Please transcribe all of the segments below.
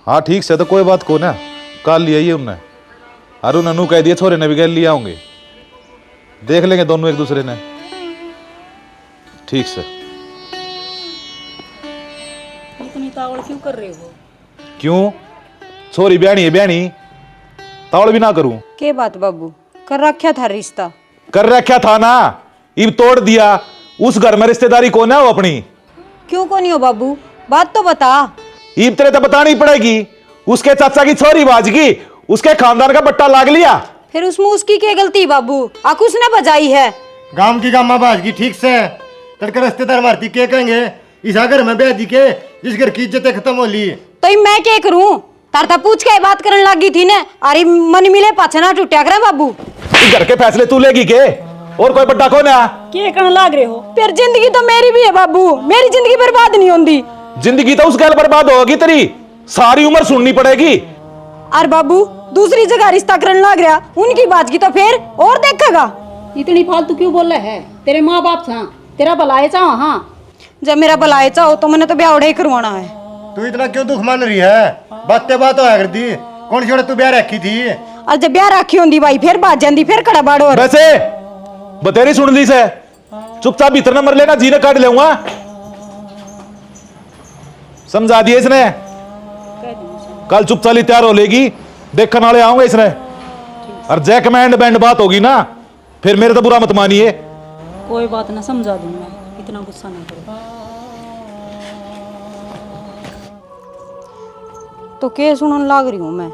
हाँ ठीक से, तो कोई बात को ना, कल लिया ही हमने। अरुण ननू कह दिया छोरे ने भी कह लिया होंगे, देख लेंगे दोनों एक दूसरे ने। ठीक से। इतनी तावड़ क्यों कर रहे हो? क्यों? छोरी ब्याणी है, ब्याणी तावड़ भी ना करूं? के बात बाबू, कर रखा था रिश्ता? कर रखा था ना, इब तोड़ दिया। उस घर में रिश्तेदारी कौन है वो अपनी? क्यों को नहीं हो बाबू, बात तो बता। इब तेरे तो बतानी पड़ेगी। उसके चाचा की छोरी बाज की, उसके खानदान का बट्टा लाग लिया। फिर उसमें उसकी क्या गलती बाबू? आक उसने बजाई है। गांव की गामा बाज की ठीक से तड़के रिश्तेदार मारती के कहेंगे इस घर में ब्याह दी के जिस घर की इज्जतें खत्म हो ली। तो मैं क्या करूं? तारता पूछ के बात करने लगी थी ना। अरे मन मिले पाछा ना टूटा करे बाबू। इस घर के फैसले तू लेगी के? और कोई बट्टा कौन है? क्या करने लग रहे हो? फिर जिंदगी तो मेरी भी है बाबू, मेरी जिंदगी बर्बाद नहीं होती। जिंदगी तो उस गल बर्बाद होगी तेरी, सारी उम्र सुननी पड़ेगी। अरे बाबू दूसरी जगह रिश्ता करने लग रहा, उनकी बात की तो फिर और देखेगा। इतनी फालतू क्यों बोल रहे है? तेरे माँ बाप था, तेरा भलाई चाहो। हाँ जब मेरा भलाई चाहो तो मैंने तो ब्याह उड़े करवाना है। तू इतना क्यों दुख मान रही है? बातें बात होया करती, कौन छोड़े तू ब्याह रखी थी? और जब ब्याह रखी होंगी भाई फिर बात जाती, फिर कड़ा बाड़ो। वैसे बतेरी सुन ली से, चुपचाप भीतर न मर लेना, जीने काट लेऊंगा। समझा दिए इसने। कल चुपचाप तैयार हो लेगी, देखने वाले आऊंगे इसने। और जय कमांड बैंड बात होगी ना, फिर मेरे तो बुरा मत मानिए। कोई बात ना, समझा दूंगा, इतना गुस्सा ना करो। तो के सुनने लग रही हूँ मैं?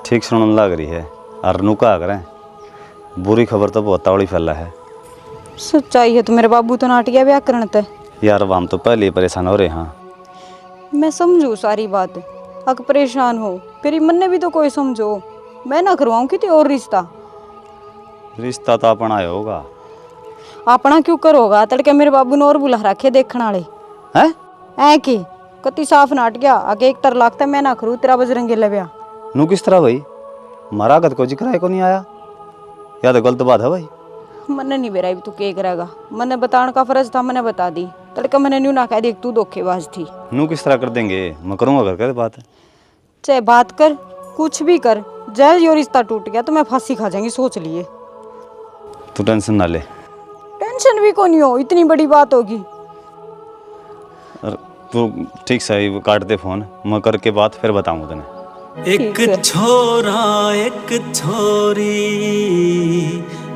ठीक सुनने लग रही है। और नुका करें, बुरी खबर तो बहुत तावड़ी फैला है। सच्चाई है तो मेरे बाबू तो नाट गया ब्याह करने ते। यार अब हम तो पहले ही परेशान हो रहे हैं। मैं समझू सारी बात, अक परेशान हो फिर मन ने भी तो कोई समझो। मैं ना करवाऊं किसी और रिश्ता। रिश्ता तो अपना ही होगा। अपना क्यों करोगा? तड़के मेरे बाबू ने और बुला रखे देखने वाले हैं? ऐ की कति साफ नाट गया, आगे एक तर लागता मैं ना करूँ तेरा बजरंगी लव्या। नू किस तरह भाई? मारा गत को जिक्र है को नहीं आया, या तो गलत बात है भाई। मैंने नहीं बेरा तू के करेगा, मैंने बताने का फर्ज था, मैंने बता दी। तड़का मैंने न्यू ना कह दी तू धोखेबाज थी। नू किस तरह कर देंगे? मैं करूँगा कर कर बात। चाहे बात कर कुछ भी कर, जय यो रिश्ता टूट गया तो मैं फांसी खा जाएंगी, सोच लिए। तू टेंशन ना ले। टेंशन भी को नहीं हो, इतनी बड़ी बात होगी। और तू ठीक से काट दे फोन, मैं करके बात फिर बताऊंगा तने। एक छोरा एक छोरी,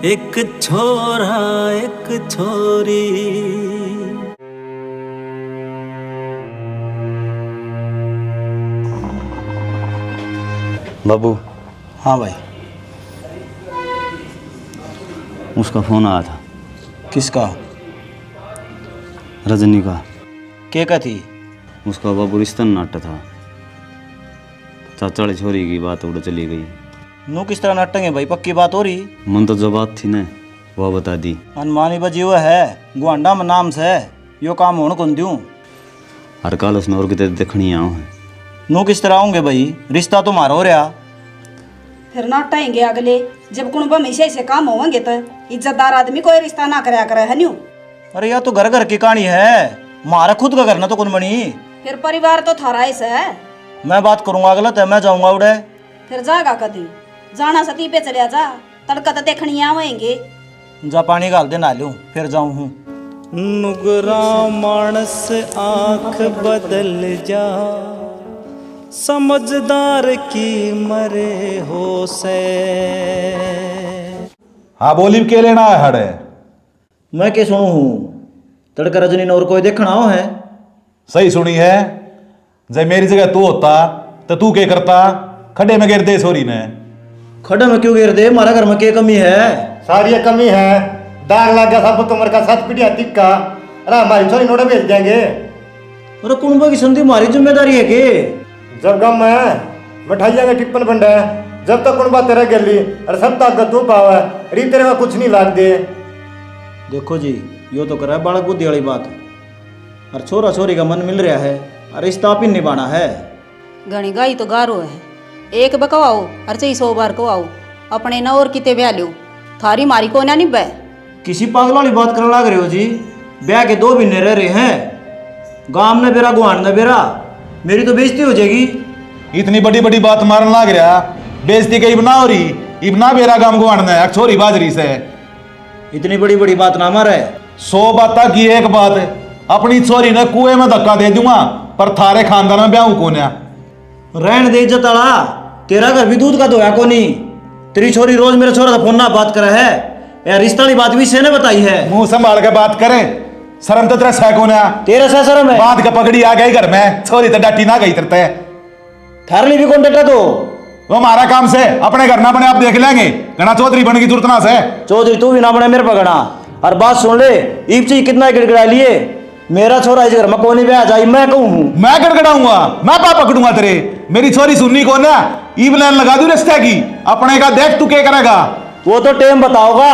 एक छोरा एक छोरी। बाबू। हाँ भाई। उसका फोन आया था। किसका? रजनी का। क्या थी? उसका बाबू रिश्ता नाटा था, चाचा छोरी की बात उड़ चली गई। नू किस तरह नाटेंगे भाई? पक्की बात हो रही? मन तो जो बात थी ना वो बता दी। अनमानी बजी हुआ है, गुआंडा में नाम से यो काम होने कौन दूं? हर काल उसने और कितने देखनी आऊँ है। नू किस तरह आऊंगे भाई? रिश्ता तो मारो रहा। फिर नाटाएंगे अगले, जब कुणबा में ऐसे काम होंगे तो इज्जतदार आदमी कोई रिश्ता ना कराया करे है न्यू। अरे यह तो घर घर की कहानी है, मारा खुद का करना तो कौन बनी? फिर परिवार तो थारा ऐसा है। मैं बात करूंगा गलत है, मैं जाऊंगा उड़े। फिर जागा कदी जाना सती पे चलिया जा, तड़का तो देखनी आवेंगे। जा पानी गाल दे ना लूं, फिर जाऊं हूँ। नुगरा मानस आँख बदल जा, समझदार की मरे हो से। हाँ बोली के लेना है हड़े? मैं क्या सुनू हूँ? तड़का रजनी ने और कोई देखना हो है? सही सुनी है। जब मेरी जगह तू होता तो तू क्या करता? खड्डे में गिर दे छोरी ने। खड्डे में क्यों गिर दे? हमारा घर में क्या कमी है? सारी कमी है, दाग लग गया सब कमर का, 7 पीढ़ियां टिक्का। अरे हमारी छोरी नोड़ा भेज देंगे। अरे कुणबा की संधि हमारी जिम्मेदारी है कि जब गम है मिठाइयाँ के टिप्पन बंडा है, जब तक कुणबा तेरा गली और सब तक तू पावा री तेरे का कुछ नहीं लाग दे। देखो जी, यो तो करा बालक बुद्धि वाली बात, और छोरा छोरी का मन मिल रहा है, और रिश्ता आप ही निभाना है। घनी गाई तो गारो है, एक बकवाओ और चाहिए 100 बार को आओ, अपने न और किते ब्याह लो, थारी मारी को ना निभे। किसी पागल वाली बात करने लग रहे हो जी? ब्याह के 2 महीने रह रहे हैं, गांव ने बेरा गुआन ने बेरा, मेरी तो बेइज्जती हो जाएगी। इतनी बड़ी बड़ी बात मारन लाग रहा, बेइज्जती कहीं ना हो रही, इबना बेरा गांव को आना है छोरी बाजरी से। इतनी बड़ी बड़ी बात ना मारे। 100 बात की एक बात, अपनी छोरी ने कुएं में धक्का दे दूंगा, पर थारे खानदान में ब्याह कौन है? रहन दे इज्जत आला, तेरा घर भी दूध का धोया को नहीं। तेरी छोरी रोज मेरे छोरा फोन ना बात करे है, यार रिश्ता की बात भी से ने बताई है। मुंह संभाल के बात करे, शर्म तो तेरा सह कौन है? तेरा सा शर्म है? बात का पकड़ी आ गई घर में, छोरी तो डाटी ना गई तरते। थारे लिए भी कौन डटा तो? वो हमारा काम से, अपने घर ना बने आप देख लेंगे, घना चौधरी बन की जरूरत ना से। चौधरी तू भी ना बने मेरे पकड़ा। और बात सुन ले, ईप चीज कितना गिड़गिड़ा लिए, मेरा छोरा इस घर में कौन नहीं ब्याह जाई, मैं कहूँ हूँ। मैं गड़गड़ाऊंगा, मैं पाप पकड़ूंगा तेरे। मेरी छोरी सुननी कौन है? ईब लाइन लगा दूं रिश्ते की, अपने का देख तू क्या करेगा? वो तो टाइम बताओगा।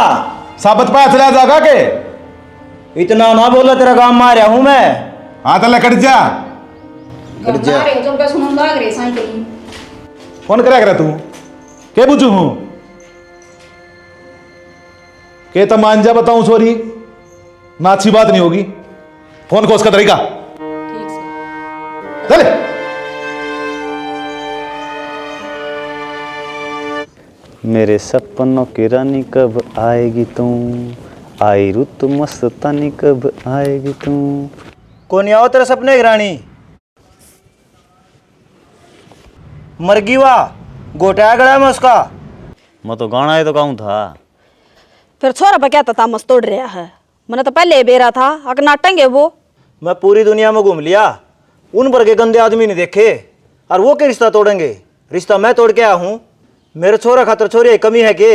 साबत पाया चला जाएगा के? इतना ना बोला, तेरा काम मारा हूं मैं। हाँ तो लकड़ जा। फोन करेगा तू के बुझू हूं के तो मान जा, बताऊं छोरी ना अच्छी बात नहीं होगी। फोन को उसका तरीका चले। मेरे सपनों की रानी कब आएगी तू, आई रुत मस्तानी कब आएगी तू। कौन आओ तेरे सपने की रानी? मरगी वाह, गोटाया गड़ा मैं उसका। मैं तो गाना है तो गाऊं था। फिर छोरा पर क्या तामस तोड़ रहा है? मैंने तो पहले बेरा था, अगर नाटंग है वो। मैं पूरी दुनिया में घूम लिया, उन पर के गंदे आदमी नहीं देखे, और वो के रिश्ता तोड़ेंगे? रिश्ता मैं तोड़ के आया हूँ। मेरे छोरा खातर छोरी कमी है के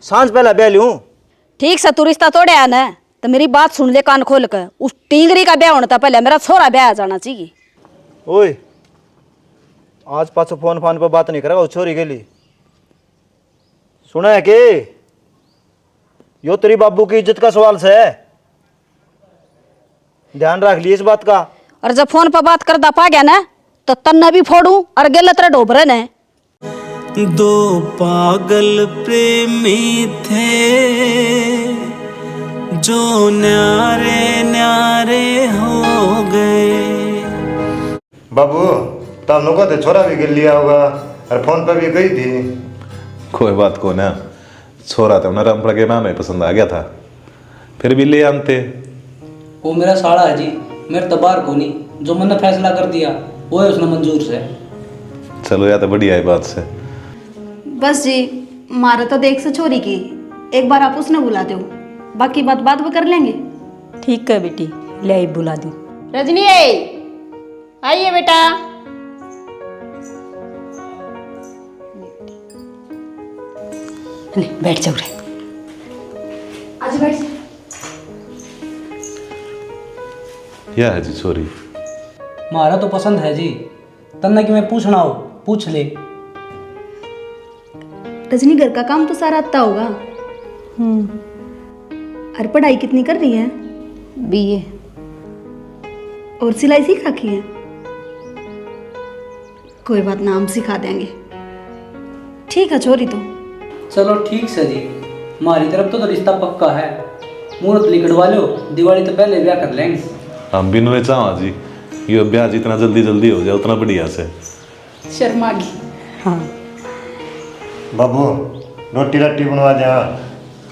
सांझ पहला ब्याह लूं। ठीक से तू रिश्ता तोड़े आ ना, तो मेरी बात सुन ले कान खोल कर। उस टींगरी का ब्याह होना था पहले, मेरा छोरा ब्याह जाना चाहिए। ओए आज पाछो फोन फान पर बात नहीं करेगा उस छोरी के लिए। सुना है के यो तेरी बाबू की इज्जत का सवाल से है, ध्यान रख लिए इस बात का। और जब फोन पर बात करदा पा गया ना, तो तन्ना भी फोड़ू और गलत रे डोबरे ने। दो पागल प्रेमी थे जो न्यारे न्यारे हो गए। बाबू तब नुका तो छोरा भी गिर लिया होगा, और फोन पर भी गई थी। कोई बात को ना, छोरा तो नरम पड़ गया, मैं पसंद आ गया था, फिर भी ले आते। वो मेरा साड़ा है जी, मेरे तो बार को नहीं, जो मैंने फैसला कर दिया वो है उसने मंजूर से। चलो या तो बढ़िया है बात से। बस जी, मारा तो देख से छोरी की, एक बार आप उसने बुला दो, बाकी बात बाद में कर लेंगे। ठीक है बेटी, ले आई बुला दी। रजनी आइए बेटा। ले बैठ जाओ रे। आज बैठ। क्या है जी छोरी? मारा तो पसंद है जी, तन्ना कि मैं पूछना हो पूछ ले। रजनी घर का काम तो सारा आता होगा। और पढ़ाई कितनी कर रही है? बीए। और सिलाई सीख रखी है? कोई बात ना, हम सिखा देंगे। ठीक है छोरी तो। चलो ठीक से जी, हमारी तरफ तो रिश्ता पक्का है, मुहूर्त लिखवा लो, दिवाली तो पहले ब्याह कर लेंगे। हम भी नुए चाहा जी, ये ब्याह जितना जल्दी जल्दी हो जाए उतना बढ़िया से। शर्मा की। हाँ बाबू रोटी रट्टी बनवा दे।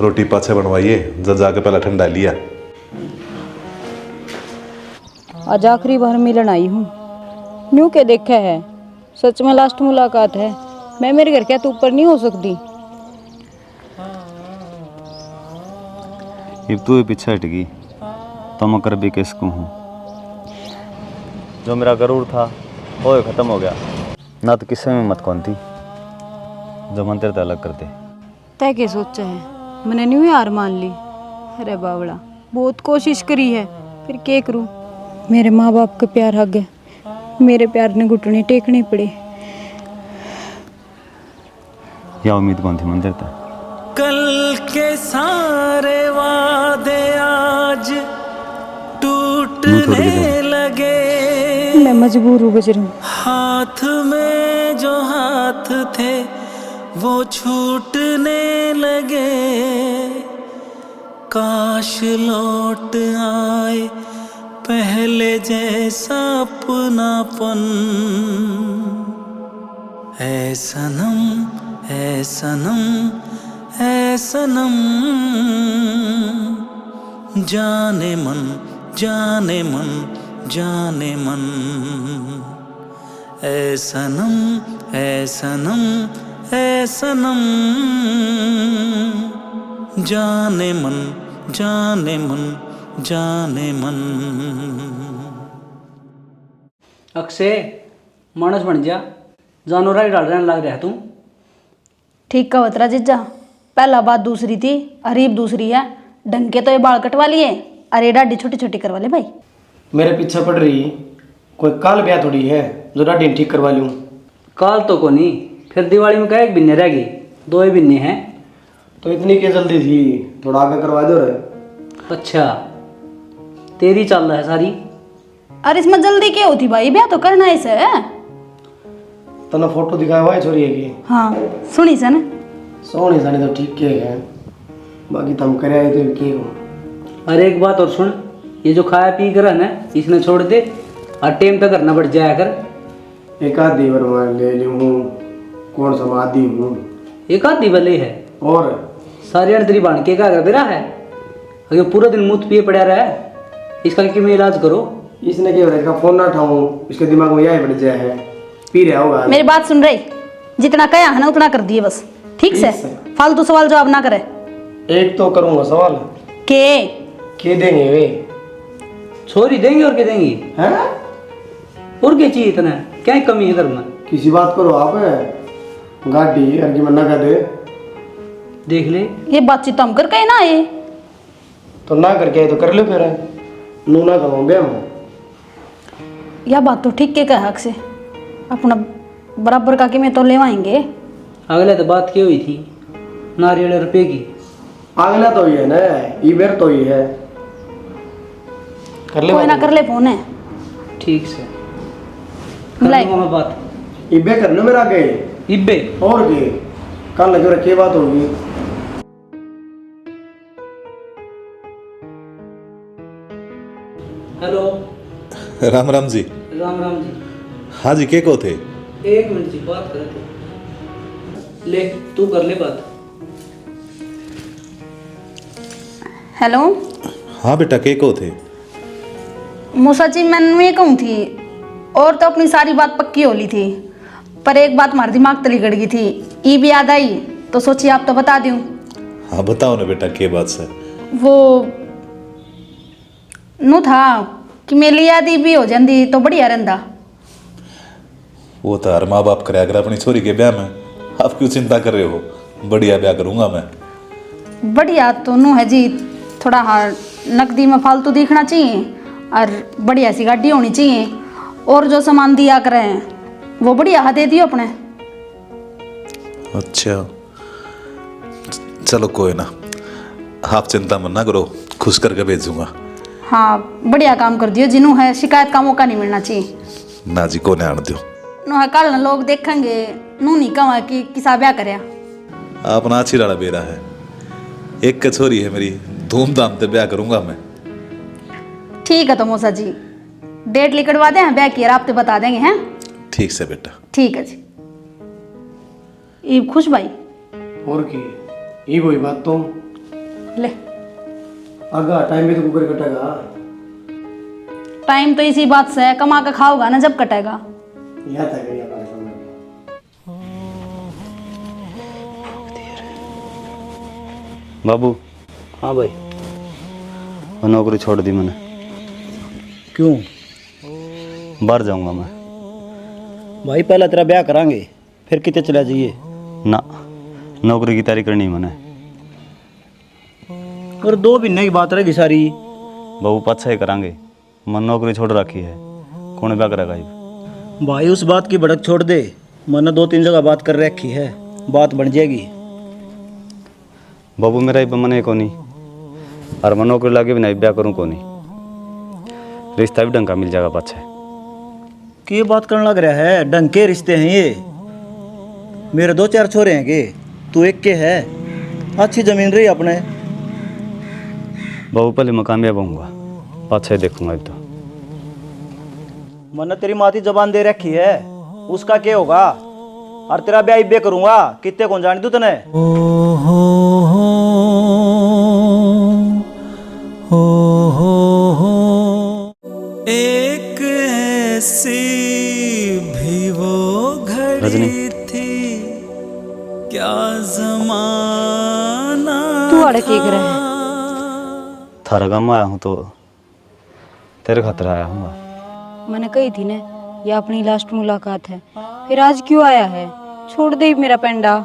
रोटी पाछे बनवाइए, जब जाके पहले ठंडा लिया। आज आखिरी बार मिलन आई हूँ, न्यू के देखा है, सच में लास्ट मुलाकात है। मैं मेरे घर क्या तू ऊपर नहीं हो सकती। अब तू पीछे हट गई तो मैं कर भी किसको हूँ। जो मेरा गरूर था वो ख़त्म हो गया, ना तो किसी में मत कौन थी जो मन तेरे अलग कर दे। तय के सोचा है, मैंने न्यू हार मान ली। अरे बावड़ा, बहुत कोशिश करी है, फिर क्या करूँ? मेरे माँ बाप का प्यार हक गया, मेरे प्यार ने घुटने टेकने पड़े। या उम्मीद कौन थी मंदिर तक? कल के सारे वादे आज टूटने लगे। मैं मजबूर हूँ बजरंग। हाथ में जो हाथ थे वो छूटने लगे। काश लौट आए पहले जैसा अपनापन। ऐ सनम ऐ सनम ऐ सनम, जाने मन जाने मन जाने मन, ऐ सनम ऐ सनम ऐ सनम, जाने मन जाने मन जाने मन। अक्षय मानस बन जा, जानवर ही डाल रहने लग रहा है तू। ठीक कहा तेरा जीजा, पहला बात दूसरी थी, अरीब दूसरी है। ढंग के तो ये बाल कटवा लिए, अरे डाडी छोटी छोटी करवा ले भाई। मेरे पीछे पड़ रही कोई काल ब्याह थोड़ी है जो डाडी ठीक करवा लूँ। काल तो को नहीं, फिर दिवाली में क्या एक बिन्ने रह गई, दो ही बिन्ने हैं। तो इतनी क्या जल्दी थी, थोड़ा आगे करवा दो रे। अच्छा तेरी चल रहा है सारी। अरे इसमें जल्दी क्या होती भाई, ब्याह तो करना ही से। तना फोटो दिखाया हुआ है छोरी है की। हाँ सुनी सन। सोनी सानी तो ठीक के है, बाकी तुम करे आए तो के हो। अरे एक बात और सुन, ये जो खाया पी कर है ना इसने छोड़ दे और टेम तक करना पड़ जाया कर। एक आध दीवर मैं ले लूँ, कौन सा आदि हूँ। एक आध दिवाली है और सारी अड़तरी बांध के क्या कर बेरा है, अगर पूरा दिन मुँह पिए पड़ा रहा है, इसका क्यों इलाज करो। इसने क्या हो रहा है, इसका फोन ना उठाऊँ, इसके दिमाग में यही बढ़ जाए है, पी रहा होगा। मेरी बात सुन रही, जितना कहा है ना उतना कर दिए बस, ठीक से। फालतू सवाल जवाब ना करे। एक तो करूँगा सवाल, के देंगे वे छोरी देंगे और क्या देंगी हैं? और क्या चाहिए इतना, क्या ही कमी है इधर में। किसी बात करो आप, गाड़ी अर्जी मन्ना कर दे। देख ले ये बातचीत तो हम कर कहे ना ये। तो ना करके आए तो कर ले फिर, नू ना करो बे हम। यह बात तो ठीक के कहा से, अपना बराबर का कि मैं तो लेवाएंगे। अगले तो बात क्या हुई थी नारियल रुपये की। अगला तो ये ना, ईबेर तो ये है, कर ले कोई ना कर ले फोन है। ठीक से कर लाइक। लूंगा मैं बात। ईबे कर लो मेरा आगे। इब्बे और की कल लगे रखे बात होगी। हेलो राम राम जी। राम राम जी। हाँ जी, के को थे? एक मिनट जी बात कर थे। ले तू कर ले बात। हेलो हाँ बेटा, के को थे? मूसा जी मैंने ये कहूँ थी, और तो अपनी सारी बात पक्की हो ली थी, पर एक बात हमारे दिमाग तली गड़ गई थी, ये भी याद आई तो सोची आप तो बता दूं। हाँ बताओ ना बेटा, के बात से? वो नू था कि मेरी याद भी हो जाती तो बढ़िया रहता। वो तो हर माँ बाप कराया कर अपनी छोरी के ब्याह में, आप क्यों चिंता कर रहे हो? बढ़िया ब्याह करूंगा मैं। बढ़िया तो नू है जी, थोड़ा हाँ नकदी में फालतू दिखना चाहिए और बढ़िया सी गाड़ी होनी चाहिए, और जो सामान दिया करें वो बढ़िया हाँ दे दियो अपने। अच्छा चलो कोई ना, आप चिंता मत ना करो, खुश करके भेजूंगा। हाँ बढ़िया काम कर दियो, जिन्हों है शिकायत का मौका नहीं मिलना चाहिए। ना जी, को नहीं आने दो। नो है कल लोग देखेंगे, नू नहीं कहा कि किसा ब्याह करया। अपना अच्छी लड़ा बेरा है, एक कछोरी है मेरी, धूमधाम से ब्याह करूंगा मैं। ठीक है तो मौसा जी डेट लिखवा दें, ब्याह की रात बता देंगे हैं। ठीक से बेटा। ठीक है जी। ये खुश भाई और की ये वही बात तो ले, आगा टाइम भी तो कुकर कटेगा। टाइम तो इसी बात से है, कमा के खाओगा ना जब कटेगा। यहाँ तक है हमारे समय। बाबू। हाँ भाई। वो नौकरी छोड़ दी मैंने। क्यों? बाहर जाऊंगा मैं। भाई पहला तेरा ब्याह करांगे, फिर कितने चला जाइए ना, नौकरी की तैयारी करनी है मैंने। और 2 महीने की बात रहेगी सारी। बाबू पाछा ही करांगे, मन नौकरी छोड़ रखी है, कौन ब्याह करेगा ये? भाई उस बात की भड़क छोड़ दे, मैंने 2-3 जगह बात कर रखी है, बात बन जाएगी। बाबू मेरा ही मने को नहीं, और मैं नौकरी लागे भी नहीं ब्याह करूँ को नहीं, रिश्ता भी ढंग का मिल जाएगा पाछे। क्या बात करने लग रहा है? ढंग के रिश्ते हैं ये। मेरे 2-4 छोरे हैं के, तू एक के है, अच्छी जमीन रही अपने। बाबू पहले मैं कामयाब होऊंगा, पाछे देखूंगा अब तो। मैंने तेरी माती जबान दे रखी है, उसका क्या होगा? और तेरा ब्याह इब्बे करूंगा, कितने कौन जान दू तने। एक ऐसी भी वो रजनी। घड़ी थी, क्या जमाना तू अड़ के रहा है? थारा गाँव आया हूँ तो तेरे खातिर आया हूँ। मैंने कही थी ना ये अपनी लास्ट मुलाकात है, फिर आज क्यों आया है? छोड़ दे मेरा पेंडा।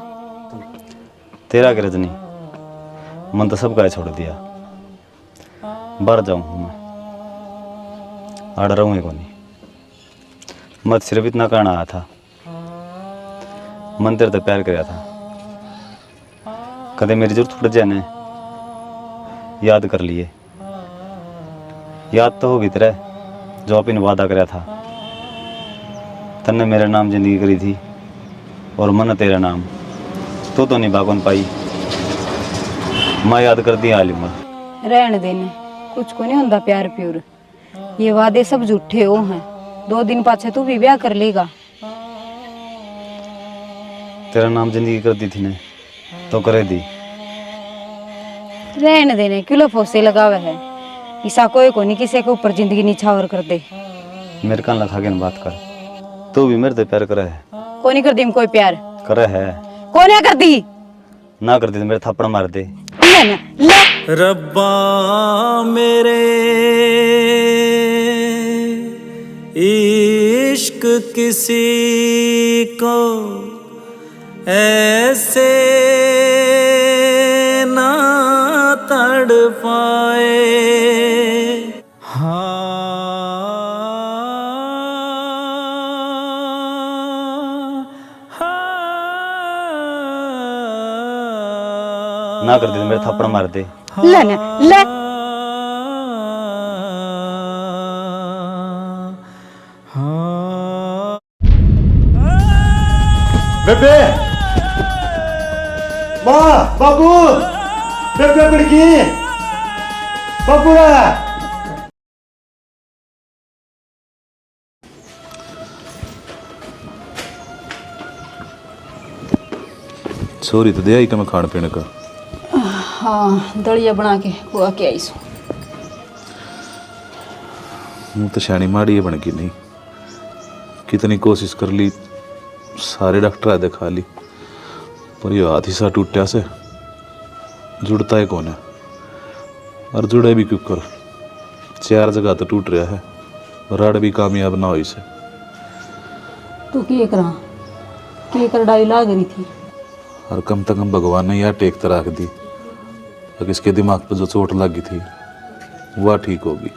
तेरा के रजनी, मन तो सबका छोड़ दिया। बाहर जाऊँ हूँ मैं, आड़ रहूँ ही कोनी। मैं सिर्फ इतना कहना आया था, मन तेरे तो प्यार कराया था। कदे मेरी जरूरत पड़ जाए ने याद कर लिए। याद तो होगी तेरे जो अपने वादा कराया था। तन्ने मेरे नाम जिंदगी करी थी और मन तेरा नाम तो नहीं बागोन पाई। मैं याद कर दी आली उम्र। रहने देने कुछ को नहीं होता प्यार प्यूर। ये वादे सब झूठे हो हैं। 2 दिन पाछे तू भी ब्याह कर लेगा। तेरा नाम जिंदगी कर दी थी ने तो करे दी। रहने देने क्यों फोसे लगावे है? ऐसा कोई को नहीं किसी के ऊपर जिंदगी निछावर कर दे। मेरे कान लखा के न बात कर। तू भी मेरे से प्यार करे है? को नहीं कर दी कोई प्यार? करे है। को नहीं कर दी? ना कर दी तो मेरे थप्पड़ मार दे। रब्बा मेरे इश्क किसी को ऐसे ना तड़पाए। ना कर दी तो मेरे थप्पड़ मार दे। ले ना ले। बेबे, माँ, बाबू, बेबे बड़की, बाबू रा। छोरी तो दे आई मैं खाने पीने का। हाँ दलिया बना के खुआ के आई सो। हूँ तो शैनी माड़ी है बन की नहीं। कितनी कोशिश कर ली, सारे डॉक्टर दिखा ली, पर ये हाथ ही सा टूटा से जुड़ता है कौन है। और जुड़े भी क्यों कर, 4 जगह तो टूट रहा है, रड़ भी कामयाब ना हो इसे। तू के कर डाई लाग रही थी। और कम से कम भगवान ने यह टेक तो रख दी, अगर इसके दिमाग पर जो चोट लगी थी वह ठीक होगी।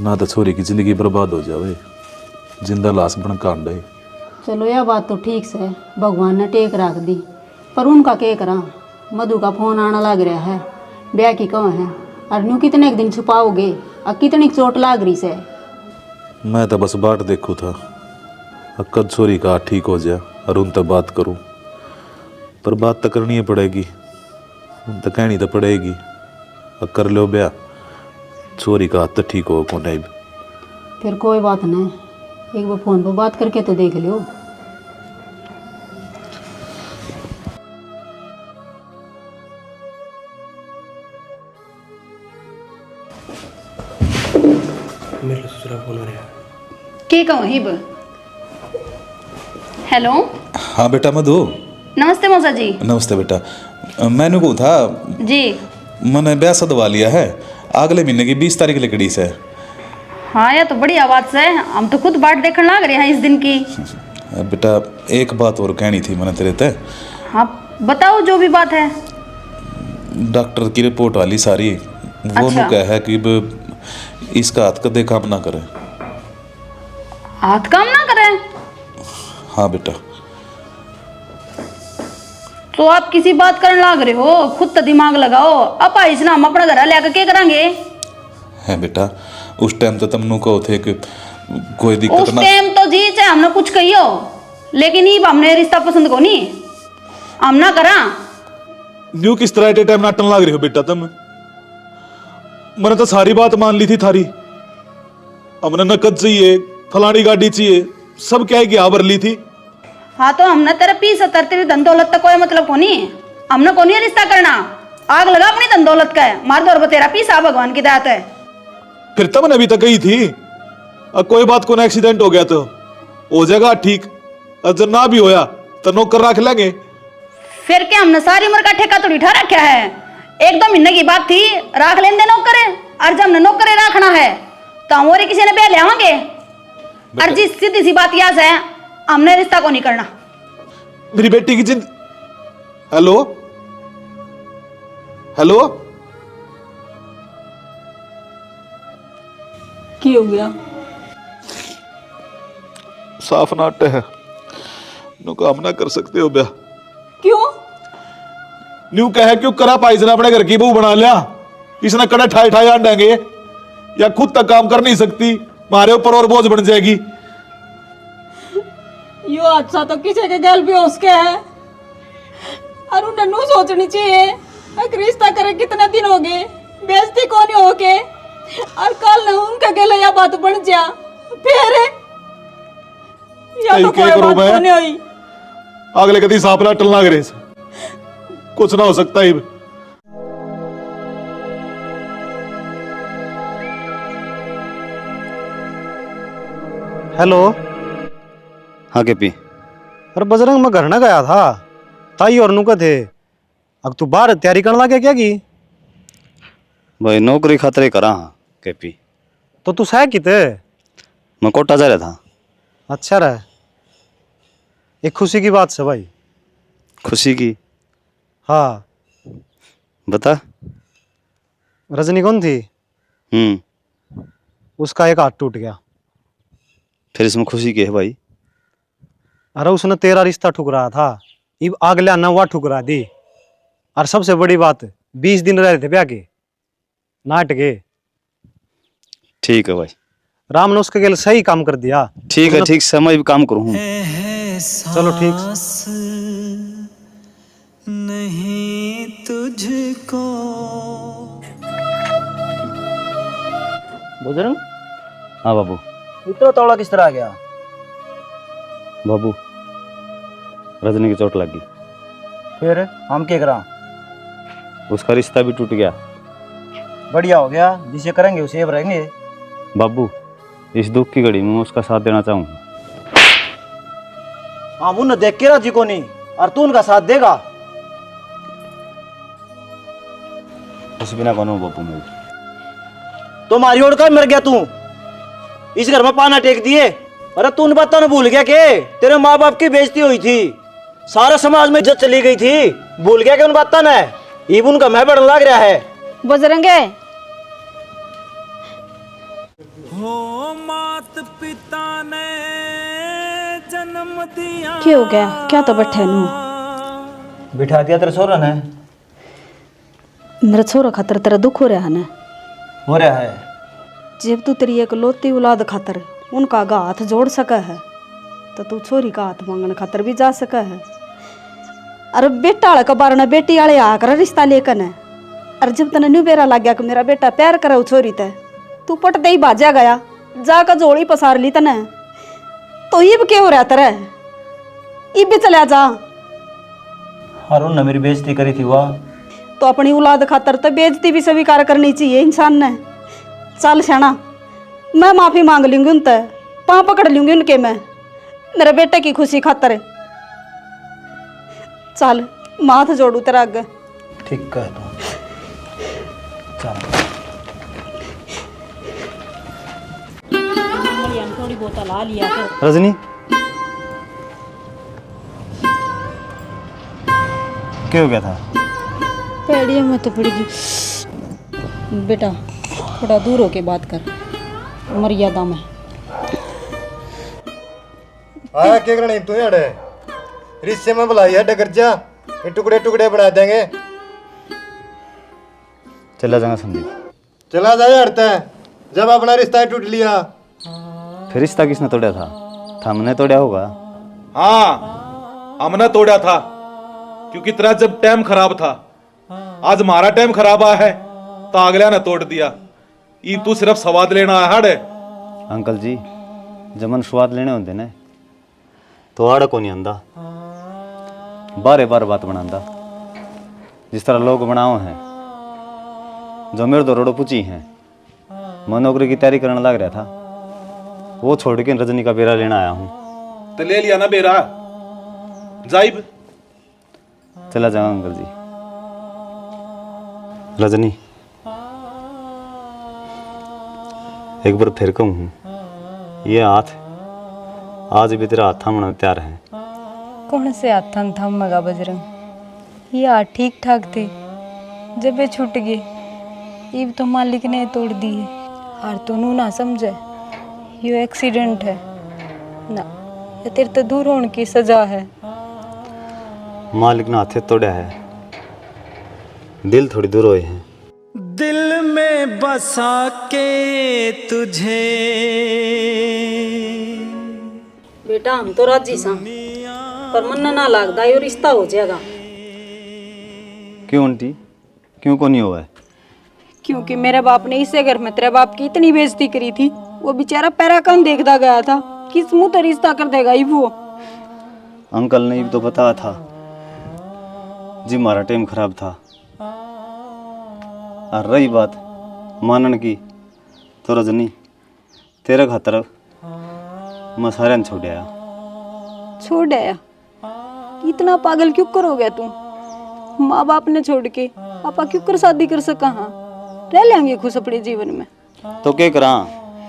ना तो छोरी की जिंदगी बर्बाद हो जावे, जिंदा लाश बन कांड है। चलो यह बात तो ठीक से भगवान ने टेक रख दी, पर उनका क्या करा? मधु का फोन आना लग रहा है, ब्याह की कहाँ है? और न्यू कितने दिन छुपाओगे? और कितनी चोट लाग रही से? मैं तो बस बाट देखू था, कद छोरी का ठीक हो जाए और उन तक बात करूं। पर बात तो करनी ही पड़ेगी, उन तक कहनी तो पड़ेगी। और कर लो ब्याह, छोरी का हाथ तो ठीक हो कौन है। फिर कोई बात नहीं, एक बार फोन पर बात करके तो देख लियो। मेरे लिए दूसरा फोन आ रहा है। के कहूँ हिब? हेलो। हाँ बेटा मधु। नमस्ते मौसा जी। नमस्ते बेटा, मैंने को था जी मैंने ब्याह सदवा लिया है, अगले महीने की 20 तारीख लकड़ी से। हाँ यह तो बढ़िया बात है, हम तो खुद बाट देखने लग रहे हैं इस दिन की। बेटा एक बात और कहनी थी मैंने तेरे ते। हाँ बताओ जो भी बात है। डॉक्टर की रिपोर्ट वाली सारी वो अच्छा। क्या है कि इसका हाथ कदे काम ना करे। हाथ काम ना करें? हाँ बेटा। तो आप किसी बात करने लग रहे हो, खुद तो दिमाग लगाओ। अब आइस ना हम अपना घर लेकर के करेंगे। है बेटा, उस टाइम तो तुम कहो थे कि कोई दिक्कत उस ना। टाइम तो जी चाहे हमने कुछ कहियो, लेकिन ये हमने रिश्ता पसंद को नहीं, हम ना करा। न्यू किस तरह के टाइम नाटन लग रही हो बेटा तुम? मैंने तो सारी बात मान ली थी थारी। हमने नकद चाहिए, फलानी गाड़ी चाहिए, सब क्या है कि आवर ली थी। हाँ तो हमने तेरे 75 तेरी धन दौलत तक कोई मतलब को नहीं, हमने को नहीं रिश्ता करना। आग लगा अपनी धन दौलत का है, मार दौर तेरा पीसा, भगवान की दात है। फिर तब ने अभी तक गई थी, अब कोई बात को एक्सीडेंट हो गया तो हो जाएगा ठीक, और जब ना भी होया तो नौकर रख लेंगे। फिर क्या हमने सारी उम्र का ठेका तो उठा रखा है, 1-2 महीने की बात थी, राख लेंदे नौकर, और जब हमने नौकर रखना है तो हम और किसी ने ब्याह ले आवांगे। और जी सीधी सी बात यह है, हमने रिश्ता को नहीं करना। मेरी बेटी की जिंद हेलो हेलो की हो गया? साफ नाट्य है, नु काम ना कर सकते हो ब्याह। क्यों? न्यू कहे क्यों करा पाई ने अपने घर की बहू बना लिया, इसने कड़े ठाई ठाई आंडेंगे, या खुद तक काम कर नहीं सकती, मारे ऊपर और बोझ बन जाएगी। यो अच्छा तो किसी के गल भी उसके है, और उन्हें नू सोचनी चाहिए अगर रिश्ता करे कितने दिन हो गए, बेइज्जती कौन हो के, और कल न उनका गले या बात बन जा, फिर या तो कोई बात नहीं हुई। अगले कदी सापला टलना करे, कुछ ना हो सकता ही। हेलो। हाँ केपी। अरे बजरंग, मैं घर ना गया था, ताई और नुका थे, अब तू बाहर तैयारी करने लगे क्या की? भाई नौकरी खातिर करा हाँ केपी। तो तू सह किते? मैं कोटा जा रहा था। अच्छा रहा, एक खुशी की बात है भाई। खुशी की? हाँ। बता। रजनी कौन थी? उसका एक हाथ टूट गया। फिर इसमें खुशी की है भाई? अरे उसने तेरा रिश्ता ठुकराया था, अब अगला नवा ठुकरा दी, और सबसे बड़ी बात 20 दिन रहे थे ब्याह के, नाट के। ठीक है भाई। राम ने उसके लिए सही काम कर दिया। ठीक है, ठीक समय भी काम करूँ। चलो ठीक। नहीं तुझको बुजुर्ग। हाँ बाबू। इतना तौला किस तरह आ गया? बाबू रजनी की चोट लग गई। फिर हम क्या करा? उसका रिश्ता भी टूट गया। बढ़िया हो गया, जिसे करेंगे उसे अब रहेंगे। बाबू इस दुख की घड़ी में उसका साथ देना चाहूँ। हम उन्हें देख के राजी को नहीं, और तू उनका साथ देगा? उस बिना कौन हो बापू मेरी। तो मारी ओढ़ कर मर गया तू, इस घर में पाना टेक दिए। अरे तू उन बातों ने भूल गया के तेरे माँ बाप की बेइज्जती हुई थी, सारा समाज में इज्जत चली गई थी, भूल गया कि उन बातों ने? ईब उनका मैं बढ़ने लग रहा है। बजरंगे हो मात पिता ने जन्म दिया। क्या हो गया? क्या तो बैठे नू बिठा दिया तेरे सोरा ने। मेरा छोरा खातर तेरा दुख हो रहा है ना? हो रहा है। जब तू तेरी एक लोती औलाद खातर उनका आगा हाथ जोड़ सका है, तो तू छोरी का हाथ मांगने खातर भी जा सका है। अरे बेटा वाले कबार ने बेटी वाले आकर रिश्ता लेकर ने, अरे जब तने न्यू बेरा लग गया कि मेरा बेटा प्यार करे छोरी ते, तू पट दे ही बाजा गया, जाकर जोड़ी पसार ली तने। तो ये क्या हो रहा तेरे? ये भी चला जा। हारून ने मेरी बेइज्जती करी थी वाह। तो अपनी औलाद खातर तो बेइज्जती भी स्वीकार करनी चाहिए इंसान ने। चल शाना, मैं माफी मांग लूंगी उनसे, पाँव पकड़ लूंगी उनके, मैं मेरे बेटे की खुशी खातर। चल माथ जोड़ू तेरा आगे। ठीक है तू चल। थोड़ी बोतल आ लिया रजनी क्या हो गया था? पेड़ियों में तो पड़ी गई। बेटा थोड़ा दूर होके बात कर, मर्यादा में। आया क्या करना तू यार? रिश्ते में बुलाई है डगर जा, ये टुकड़े टुकड़े बना देंगे। चला जाएगा संदीप। चला जा यार तय, जब अपना रिश्ता टूट लिया। फिर रिश्ता किसने तोड़ा था? हमने तोड़ा होगा। हाँ हमने तोड़ा था, क्योंकि तेरा जब टाइम खराब था, आज हमारा टाइम खराब आया है तो अगला ने तोड़ दिया। ये तू सिर्फ स्वाद लेना आया है। अंकल जी जमन स्वाद लेने होते ने तो आड़ा को नहीं आंदा, बारे बार बात बनांदा। जिस तरह लोग बनाओ हैं, जो मेरे तो रोडो पूछी हैं, मैं नौकरी की तैयारी करने लग रहा था, वो छोड़ के रजनी का बेरा लेना आया हूँ। तो ले लिया ना बेरा, जाइब चला जाऊंगा अंकल जी। रजनी, एक बार फिर कहूँ, ये हाथ आज भी तेरा हाथ थामने तैयार है। कौन से हाथ थमगा बजरंग, ये हाथ ठीक ठाक थे, जब ये छूट गए ये तो मालिक ने तोड़ दिए। और तू नू ना समझे, ये एक्सीडेंट है ना, ये तेरे तो दूर होने की सजा है। मालिक ने हाथे तोड़ा है, दिल थोड़ी दूर हुए हैं। दिल में बसा के तुझे। बेटा हम तो राजी सा, पर मन ना लगता ये रिश्ता हो जाएगा। क्यों आंटी, क्यों को नहीं हुआ है? क्योंकि मेरे बाप ने इससे घर में तेरे बाप की इतनी बेइज्जती करी थी, वो बेचारा पैरा कम देखता गया था, किस मुंह तो रिश्ता कर देगा ही वो। अंकल ने भी तो बताया था जी, हमारा टाइम खराब था। और रही बात मानन की, तो रजनी तेरे खातर मैं सारे छोड़ आया। छोड़ आया? इतना पागल क्यों करोगे तू? माँ बाप ने छोड़ के पापा क्यों कर शादी कर सका? हाँ रह लेंगे खुश अपने जीवन में। तो क्या करा,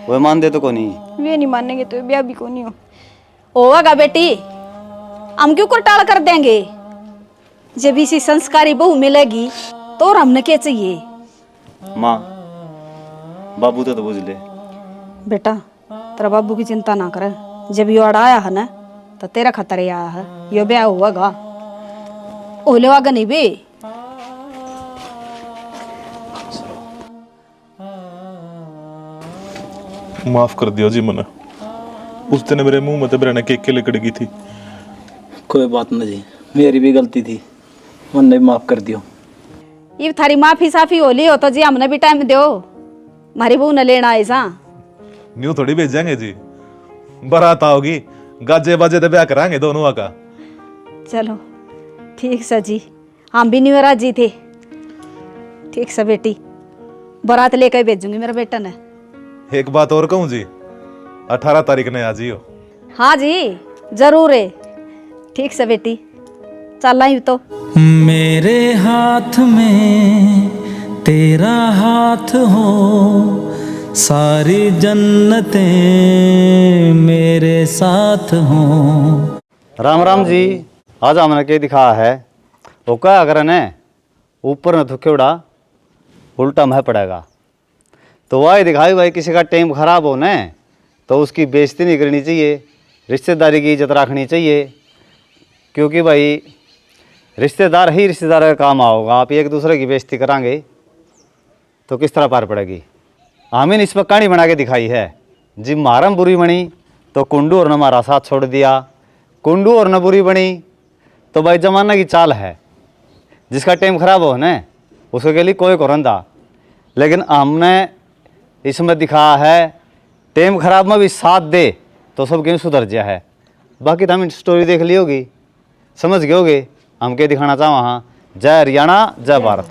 वो मान दे तो को नहीं, वे नहीं मानेंगे तो ब्याह भी को नहीं हो। होगा बेटी, हम क्यों कर टाल कर देंगे? जब इसी संस्कारी बहू मिलेगी तो और हमने क्या चाहिए? माँ बाबू तो बुझ ले। बेटा तेरा बाबू की चिंता ना कर, जब यो आया है ना तो तेरा खतर आया है, यो ब्याह होगा ओले वागा नहीं बे। माफ कर दियो जी मना, उस दिन मेरे मुंह में तो बिरने केक के लिकड़ गई थी। कोई बात नहीं जी, मेरी भी गलती थी, मैंने भी माफ कर दियो। ये थारी माफी साफी होली हो तो जी हमने भी टाइम दो, मारी बहू न लेना ऐसा न्यू थोड़ी भेजेंगे जी, बारात आओगी, गाजे बाजे तो ब्याह कराएंगे दोनों का। चलो ठीक से जी, हम भी नहीं राजी थे। ठीक से बेटी, बारात लेकर भेजूंगी मेरा बेटा ने। एक बात और कहूँ जी, 18 तारीख ने आ जियो। हाँ जी जरूर है। ठीक से बेटी, चल ही तो। मेरे हाथ में तेरा हाथ हो, सारी जन्नतें मेरे साथ हो। राम राम जी, आज हमने क्या दिखाया है, वो क्या अगर ने ऊपर न थुके उड़ा उल्टा मह पड़ेगा। तो वही दिखाई भाई, किसी का टाइम खराब हो न तो उसकी बेइज्जती नहीं करनी चाहिए, रिश्तेदारी की इज्जत रखनी चाहिए, क्योंकि भाई रिश्तेदार ही रिश्तेदार का काम आओगा। आप एक दूसरे की बेइज्जती करांगे तो किस तरह पार पड़ेगी। हमें इस पर कहानी बना के दिखाई है जी, मारम बुरी बनी तो कुंडू और न हमारा साथ छोड़ दिया, कुंडू और न बुरी बनी तो भाई जमाना की चाल है, जिसका टाइम खराब हो न उसके लिए कोई करंदा। लेकिन हमने इसमें दिखाया है टाइम खराब में भी साथ दे तो सब क्यों सुधर गया है। बाकी तो हम स्टोरी देख ली होगी, समझ गए होगे हम क्या दिखाना चाहो। हाँ, जय हरियाणा जय भारत।